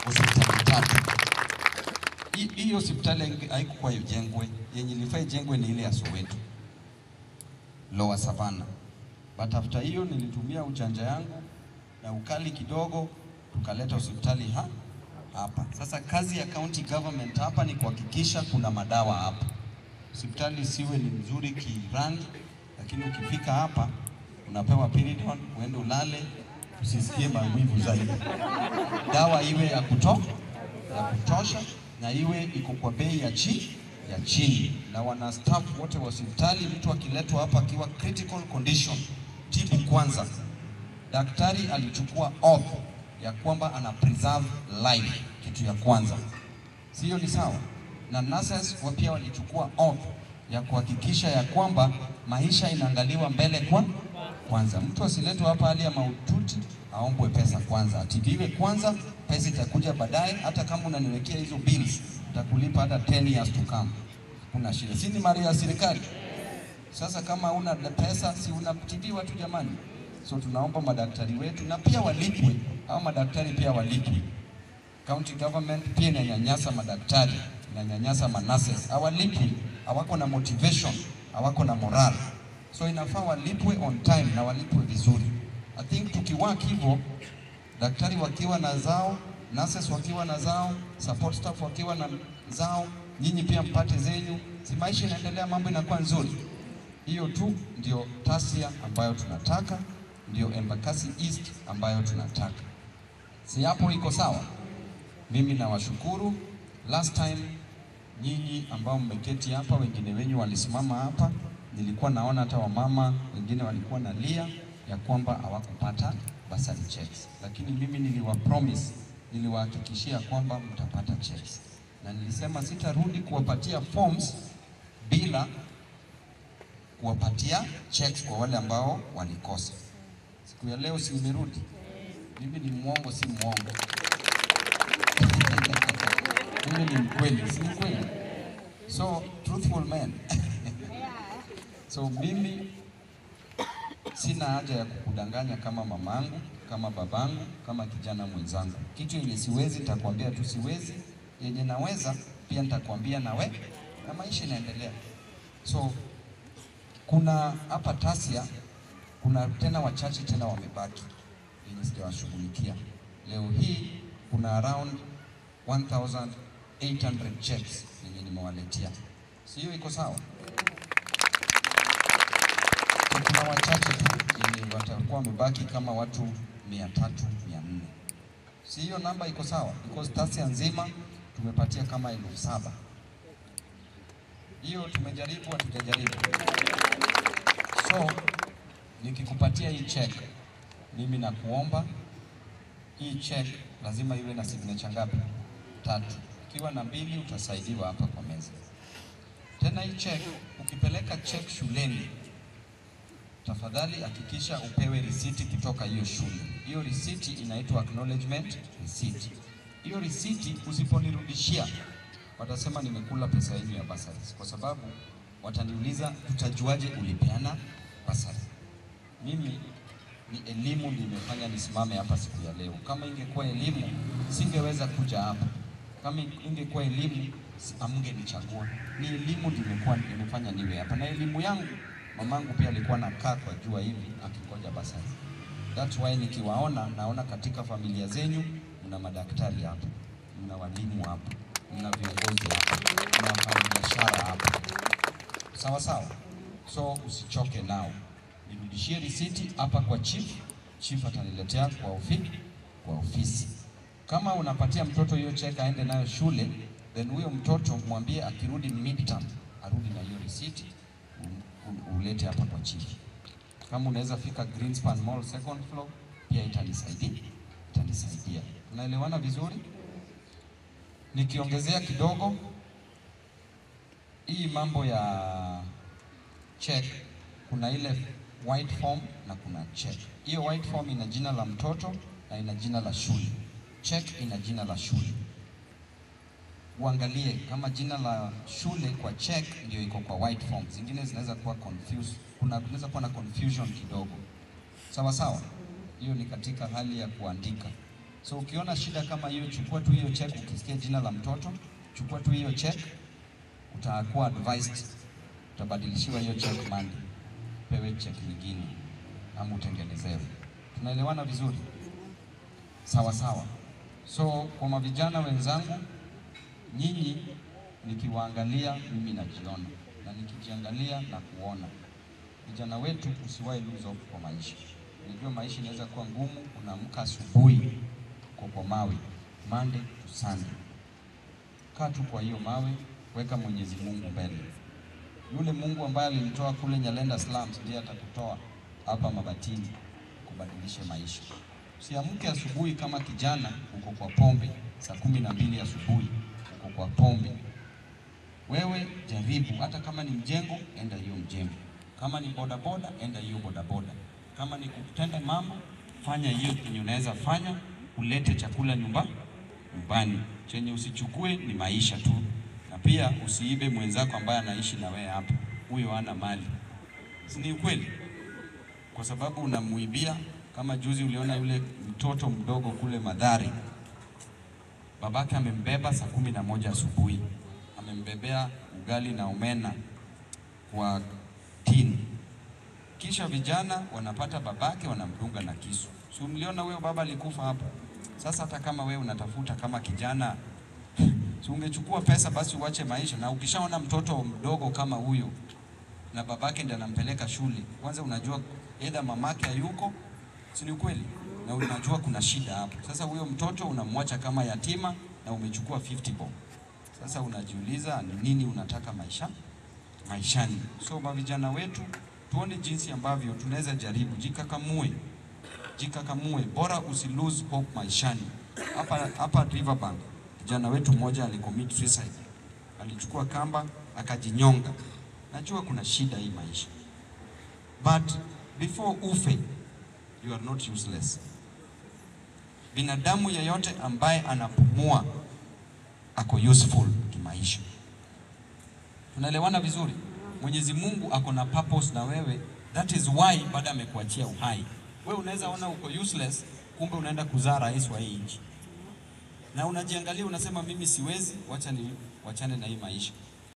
hospitali 3. Hii hospitali haikuwa ijengwe, yenye ilifaa ijengwe ni ile ya Soweto Lower Savannah. But after hiyo nilitumia ujanja yangu na ukali kidogo tukaleta hospitali hapa. Sasa kazi ya county government hapa ni kuhakikisha kuna madawa hapa. Hospitali siwe ni mzuri kirangi, lakini ukifika hapa unapewa Pyridon, uende ulale, usisikie maumivu zaidi. Dawa iwe ya kutosha na iwe iko kwa bei ya chini. Na wana staff wote wa hospitali, mtu akiletwa hapa akiwa critical condition, tibu kwanza. Daktari alichukua oath ya kwamba ana preserve life, kitu ya kwanza. Sio ni sawa? Na nurses pia walichukua oath ya kuhakikisha ya kwamba maisha inaangaliwa mbele kwanza. Mtu asiletwe hapa hali ya maututi aombwe pesa kwanza, atibiwe kwanza, pesa itakuja baadaye. Hata kama unaniwekea hizo bills utakulipa hata 10 years to come. Kuna shida, si ni mali ya serikali? Sasa kama una pesa si unatibiwa tu jamani. So tunaomba madaktari wetu na pia walipwe, au madaktari pia walipwe. County government pia inanyanyasa madaktari, inanyanyasa manurses, hawalipwi, hawako na motivation, hawako na morale. So inafaa walipwe on time na walipwe vizuri. I think tukiwork hivyo, daktari wakiwa na zao, nurses wakiwa na zao, support staff wakiwa na zao, nyinyi pia mpate zenyu, si maisha inaendelea, mambo inakuwa nzuri. Hiyo tu ndio Tasia ambayo tunataka, ndio Embakasi East ambayo tunataka. Si hapo iko sawa? Mimi nawashukuru. Last time nyinyi ambao mmeketi hapa, wengine wenyu walisimama hapa, nilikuwa naona hata wamama wengine walikuwa nalia ya kwamba hawakupata bursary checks. Lakini mimi niliwahakikishia kwamba mtapata checks. Na nilisema sitarudi kuwapatia forms bila kuwapatia checks kwa wale ambao walikosa. Siku ya leo si nimerudi. Mimi ni mwongo si mwongo. Mimi ni mkweli si mkweli. So truthful man. So mimi sina haja ya kukudanganya kama mamangu, kama babangu, kama kijana mwenzangu. Kitu yenye siwezi nitakwambia tu siwezi, yenye naweza pia nitakwambia na maisha inaendelea. So kuna hapa Tasia, kuna tena wachache tena wamebaki yenye sijawashughulikia. Leo hii kuna around 1800 checks yenye nimewaletea. Sio iko sawa? Kuna wachache tu yenye watakuwa wamebaki kama watu 300, 400. Si hiyo namba iko sawa? Because Tasia nzima tumepatia kama 7,000. Hiyo tumejaribu hatujajaribu. So nikikupatia hii check, mimi nakuomba hii check lazima iwe na signature ngapi? 3. Ikiwa na 2 utasaidiwa hapa kwa meza. Tena hii check, ukipeleka check shuleni, tafadhali hakikisha upewe risiti kutoka hiyo shule. Hiyo risiti inaitwa acknowledgement receipt. Hiyo risiti usiponirudishia, watasema nimekula pesa yenu ya bursary. Kwa sababu wataniuliza tutajuaje ulipeana bursary. Mimi ni elimu ndio imefanya nisimame hapa siku ya leo. Kama ingekuwa elimu singeweza kuja hapa. Kama ingekuwa elimu amngenichagua. Ni elimu ndio imefanya niwe hapa. Na elimu yangu mamangu pia alikuwa nakaa kwa jua hivi akingoja bursary. That's why nikiwaona naona katika familia zenyu mna madaktari hapa, mna walimu hapa, mna viongozi hapa, mna wafanyabiashara hapa. Sawa sawa? So usichoke nao. Nirudishie risiti hapa kwa chief ataniletea kwa ofisi. Kama unapatia mtoto hiyo check aende nayo shule, then huyo mtoto mwambie akirudi midterm arudi na hiyo risiti ulete hapa kwa chief. Kama unaweza fika Greenspan Mall second floor pia itanisaidia. Tunaelewana vizuri? Nikiongezea kidogo hii mambo ya check, kuna ile white form na kuna check. Hiyo white form ina jina la mtoto na ina jina la shule. Check ina jina la shule. Uangalie kama jina la shule kwa check ndio iko kwa white form. Zingine zinaweza kuwa confused. Kunaweza kuwa na confusion kidogo. Sawa sawa? Hiyo ni katika hali ya kuandika. So ukiona shida kama hiyo, chukua tu hiyo check. Ukisikia jina la mtoto, chukua tu hiyo check, utakuwa advised, utabadilishiwa hiyo check Monday, pewe check nyingine ama utengenezewe. Tunaelewana vizuri? Sawa sawa. So kwa mavijana wenzangu, nyinyi nikiwaangalia mimi najiona, na nikijiangalia na kuona vijana wetu, usiwahi lose hope kwa maisha. Unajua maisha inaweza kuwa ngumu. Unaamka asubuhi kwa mawe, Monday to Sunday. Kaa tu kwa hiyo mawe, weka Mwenyezi Mungu mbele. Yule Mungu ambaye alimtoa kule Nyalenda slums ndiye atakutoa hapa Mabatini kubadilisha maisha. Usiamke asubuhi kama kijana uko kwa pombe, saa 12 asubuhi uko kwa pombe. Wewe jaribu, hata kama ni mjengo, enda hiyo mjengo. Kama ni bodaboda, enda hiyo bodaboda. Kama ni kutenda mambo, fanya hiyo yenye unaweza fanya, ulete chakula nyumbani. Chenye usichukue ni maisha tu. Na pia usiibe mwenzako ambaye anaishi na wewe hapo. Huyo hana mali. Si ni ukweli? Kwa sababu unamuibia. Kama juzi uliona yule mtoto mdogo kule Madhari, babake amembeba saa 11 asubuhi. Amembebea ugali na omena kwa tin. Kisha vijana wanapata babake wanamdunga na kisu. So mliona huyo baba alikufa hapo. Sasa hata kama wewe unatafuta kama kijana, so ungechukua pesa basi uache maisha. Na ukishaona mtoto mdogo kama huyo na babake ndiye anampeleka shule, kwanza unajua either mamake hayuko, si ni ukweli? Na unajua kuna shida hapo. Sasa huyo mtoto unamwacha kama yatima na umechukua 50 bob. Sasa unajiuliza ni nini unataka maishani. So mavijana wetu, tuone jinsi ambavyo tunaweza jaribu. Jikakamue, bora usi lose hope maishani. Hapa Riverbank, kijana wetu mmoja alicommit suicide. Alichukua kamba akajinyonga. Najua kuna shida hii maisha, but before ufe, you are not useless. Binadamu yeyote ambaye anapumua ako useful kimaisha. Tunaelewana vizuri? Mwenyezi Mungu ako na purpose na wewe. That is why baada amekuachia uhai. Wewe unaweza ona uko useless, kumbe unaenda kuzaa rais wa hii nchi. Na unajiangalia unasema mimi siwezi, wachane na hii maisha.